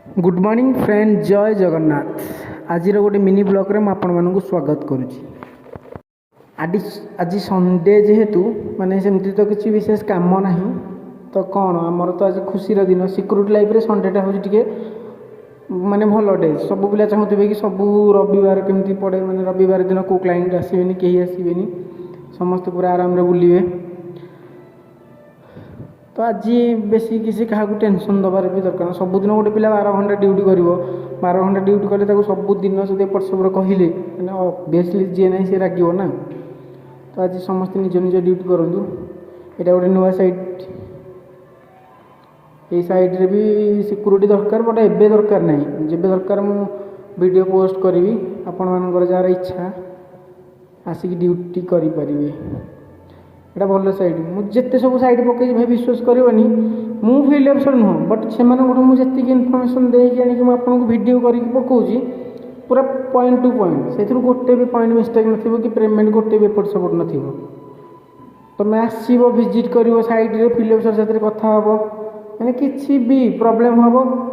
Good morning friend, जय जगन्नाथ। आज गोटे मिनी ब्लॉग रे आपण मानक स्वागत करुच्ची। आज संडे जेहेतु माने सेमती तो किसी विशेष काम ना, तो कौन आमर तो आज खुशी दिन सिक्योरिटी लाइफ रे संडेटा हूँ टे माने भल डे। सब पिला चाहूबे कि सब रविवार केमती पड़े, माने रविवार दिन को क्लाइंट आसबेनि, कहीं आसबेनि, समस्त पूरा आराम रे बुलिए। तो आज बेसी किसी क्या टेंशन दबार भी दरकार। सबुदिन गोटे पिला 12 घंटा ड्यूटी कर, 12 घंटा ड्यूटी कले सबुदिन जब एपट सेपट कहले ओबियसली जी ना सी राग ना। तो आज समस्त निज निज ड्यूटी करूँ। यहाँ गोटे नुआ साइट, ये साइड रे भी सिक्योरिटी दरकार, बट एबे दरकार नहीं। जब दरकार मु वीडियो पोस्ट करी, आपण मान जार इच्छा आसिक ड्यूटी करें। एटा भल साइड। मुझे सब साइड पकई भाई विश्वास करनी मु फील्ड अफसर नुह, बट से मुझे इनफर्मेशन देकी आपको वीडियो करके पकाऊँगी पूरा पॉइंट टू पॉइंट। से गोटे भी पॉइंट मिस्टेक नथिबो कि पेमेंट गोटे भी एपट सेपट नथिबो। तुम आसब विजिट कर साइड रे फील्ड अफसर साथ कथा हम, मैंने किसी भी प्रॉब्लम हम